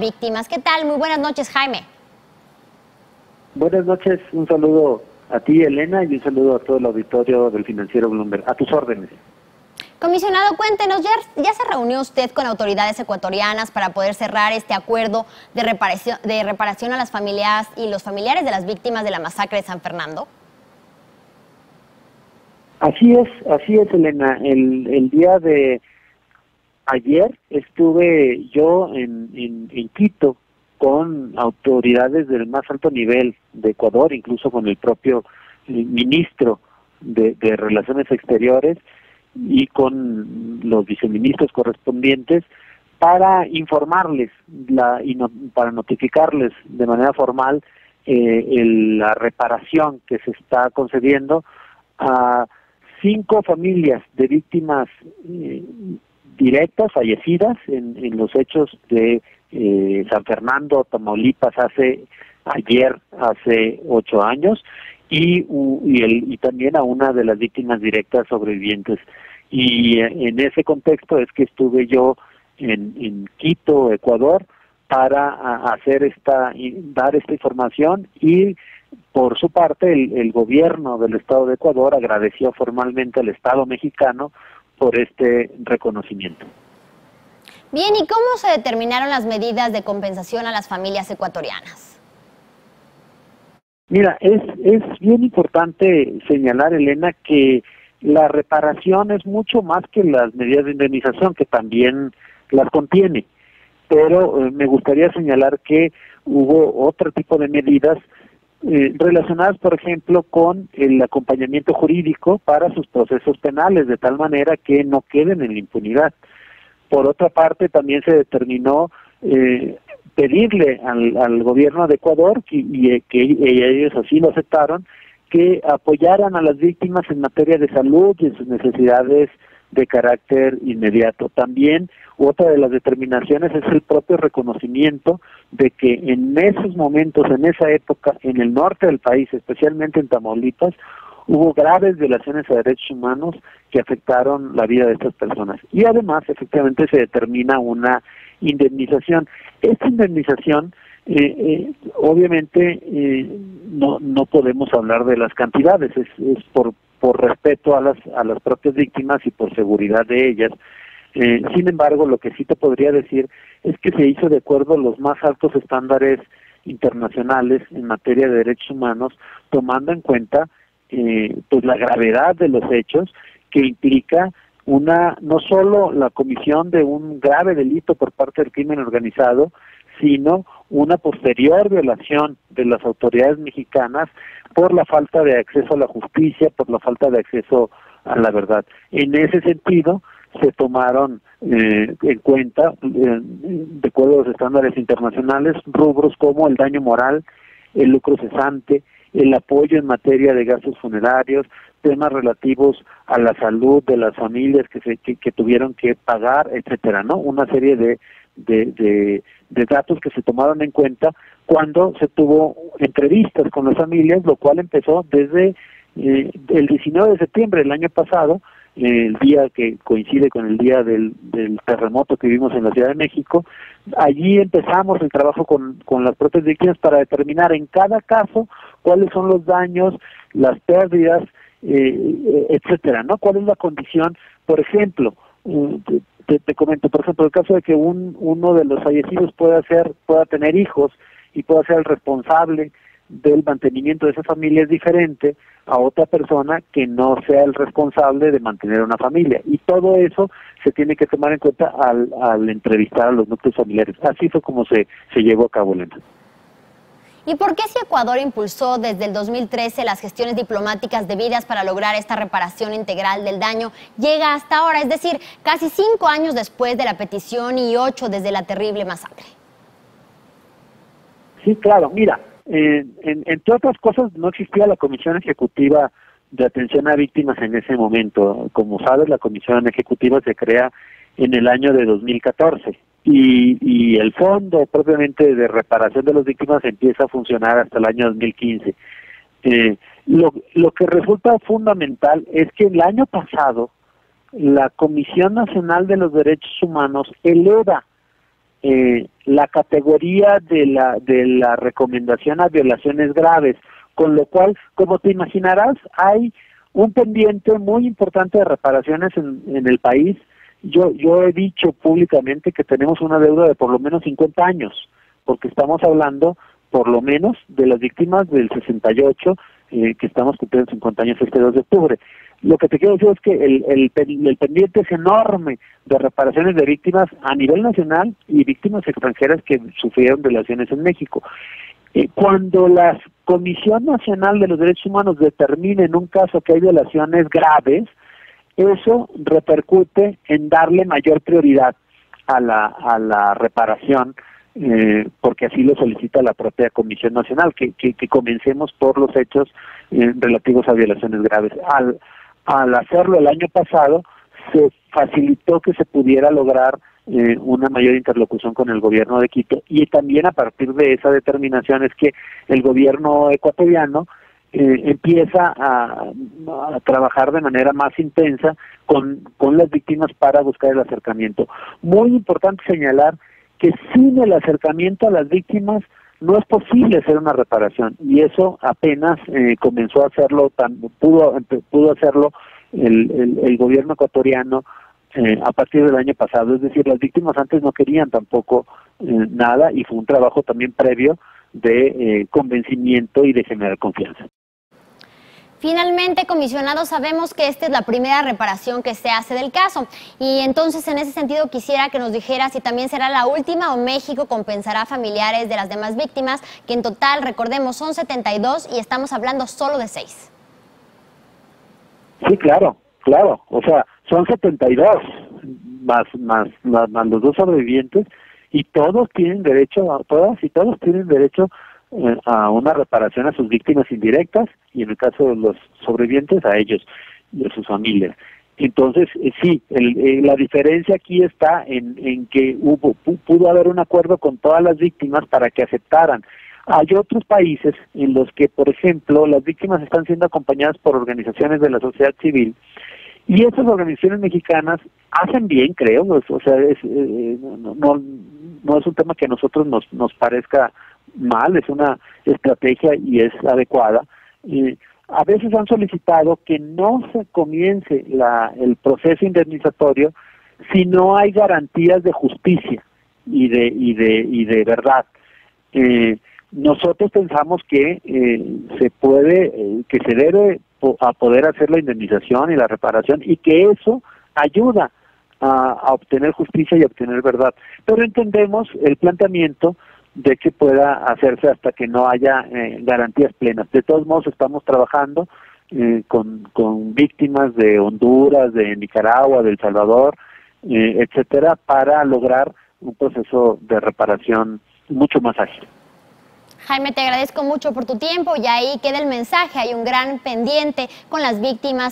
víctimas. ¿Qué tal? Muy buenas noches, Jaime. Buenas noches, un saludo a ti, Elena, y un saludo a todo el auditorio del Financiero Bloomberg. A tus órdenes. Comisionado, cuéntenos, ¿ya se reunió usted con autoridades ecuatorianas para poder cerrar este acuerdo de reparación a las familias y los familiares de las víctimas de la masacre de San Fernando? Así es, Elena. El día de ayer estuve yo en Quito con autoridades del más alto nivel de Ecuador, incluso con el propio ministro de Relaciones Exteriores y con los viceministros correspondientes para informarles para notificarles de manera formal la reparación que se está concediendo a 5 familias de víctimas directas, fallecidas en los hechos de San Fernando, Tamaulipas, hace 8 años, y también a una de las víctimas directas sobrevivientes. Y en ese contexto es que estuve yo en Quito, Ecuador, para dar esta información, y por su parte el gobierno del Estado de Ecuador agradeció formalmente al Estado mexicano por este reconocimiento. Bien, ¿y cómo se determinaron las medidas de compensación a las familias ecuatorianas? Mira, es bien importante señalar, Elena, que la reparación es mucho más que las medidas de indemnización, que también las contiene, pero me gustaría señalar que hubo otro tipo de medidas relacionadas, por ejemplo, con el acompañamiento jurídico para sus procesos penales, de tal manera que no queden en la impunidad. Por otra parte, también se determinó pedirle al gobierno de Ecuador, y ellos así lo aceptaron, que apoyaran a las víctimas en materia de salud y en sus necesidades de carácter inmediato. También otra de las determinaciones es el propio reconocimiento de que en esos momentos, en esa época, en el norte del país, especialmente en Tamaulipas, hubo graves violaciones a derechos humanos que afectaron la vida de estas personas. Y además, efectivamente, se determina una indemnización. Esta indemnización, obviamente, no podemos hablar de las cantidades, es por respeto a las propias víctimas y por seguridad de ellas. Sin embargo, lo que sí te podría decir es que se hizo de acuerdo a los más altos estándares internacionales en materia de derechos humanos, tomando en cuenta pues la gravedad de los hechos, que implica no solo la comisión de un grave delito por parte del crimen organizado, sino una posterior violación de las autoridades mexicanas por la falta de acceso a la justicia, por la falta de acceso a la verdad. En ese sentido, se tomaron en cuenta, de acuerdo a los estándares internacionales, rubros como el daño moral, el lucro cesante, el apoyo en materia de gastos funerarios, temas relativos a la salud de las familias que tuvieron que pagar, etcétera, ¿no? Una serie de datos que se tomaron en cuenta cuando se tuvo entrevistas con las familias, lo cual empezó desde el 19 de septiembre del año pasado, el día que coincide con el día del terremoto que vivimos en la Ciudad de México. Allí empezamos el trabajo con las propias víctimas para determinar en cada caso cuáles son los daños, las pérdidas, etcétera, ¿no? ¿Cuál es la condición? Por ejemplo, te comento, por ejemplo, el caso de que uno de los fallecidos pueda tener hijos y pueda ser el responsable del mantenimiento de esa familia, es diferente a otra persona que no sea el responsable de mantener una familia. Y todo eso se tiene que tomar en cuenta al entrevistar a los núcleos familiares. Así fue como se llevó a cabo, Elena. ¿Y por qué si Ecuador impulsó desde el 2013 las gestiones diplomáticas debidas para lograr esta reparación integral del daño, llega hasta ahora, es decir, casi 5 años después de la petición y 8 desde la terrible masacre? Sí, claro, mira, entre otras cosas, no existía la Comisión Ejecutiva de Atención a Víctimas en ese momento. Como sabes, la Comisión Ejecutiva se crea en el año de 2014 y el fondo propiamente de reparación de las víctimas empieza a funcionar hasta el año 2015. Lo que resulta fundamental es que el año pasado la Comisión Nacional de los Derechos Humanos eleva la categoría de la recomendación a violaciones graves, con lo cual, como te imaginarás, hay un pendiente muy importante de reparaciones en el país. Yo he dicho públicamente que tenemos una deuda de por lo menos 50 años, porque estamos hablando por lo menos de las víctimas del 68, que estamos cumpliendo 50 años este 2 de octubre. Lo que te quiero decir es que el pendiente es enorme de reparaciones de víctimas a nivel nacional y víctimas extranjeras que sufrieron violaciones en México. Cuando la Comisión Nacional de los Derechos Humanos determine en un caso que hay violaciones graves, eso repercute en darle mayor prioridad a la reparación, porque así lo solicita la propia Comisión Nacional, que comencemos por los hechos relativos a violaciones graves. Al hacerlo el año pasado, se facilitó que se pudiera lograr una mayor interlocución con el gobierno de Quito, y también a partir de esa determinación es que el gobierno ecuatoriano empieza a trabajar de manera más intensa con las víctimas para buscar el acercamiento. Muy importante señalar que sin el acercamiento a las víctimas no es posible hacer una reparación, y eso apenas comenzó a hacerlo, pudo hacerlo el gobierno ecuatoriano a partir del año pasado. Es decir, las víctimas antes no querían tampoco nada, y fue un trabajo también previo de convencimiento y de generar confianza. Finalmente, comisionado, sabemos que esta es la primera reparación que se hace del caso, y entonces en ese sentido quisiera que nos dijera si también será la última o México compensará a familiares de las demás víctimas, que en total, recordemos, son 72 y estamos hablando solo de 6. Sí, claro, o sea, son 72 más los dos sobrevivientes, y todos tienen derecho, todos tienen derecho a una reparación a sus víctimas indirectas, y en el caso de los sobrevivientes a ellos y a sus familias. Entonces, sí, la diferencia aquí está en que pudo haber un acuerdo con todas las víctimas para que aceptaran. Hay otros países en los que, por ejemplo, las víctimas están siendo acompañadas por organizaciones de la sociedad civil, y estas organizaciones mexicanas hacen bien, creo, o sea, no es un tema que a nosotros nos parezca mal, es una estrategia y es adecuada. A veces han solicitado que no se comience el proceso indemnizatorio si no hay garantías de justicia y de verdad. Nosotros pensamos que se debe a poder hacer la indemnización y la reparación, y que eso ayuda a obtener justicia y a obtener verdad. Pero entendemos el planteamiento de que pueda hacerse hasta que no haya garantías plenas. De todos modos, estamos trabajando con víctimas de Honduras, de Nicaragua, de El Salvador, etcétera, para lograr un proceso de reparación mucho más ágil. Jaime, te agradezco mucho por tu tiempo, y ahí queda el mensaje. Hay un gran pendiente con las víctimas.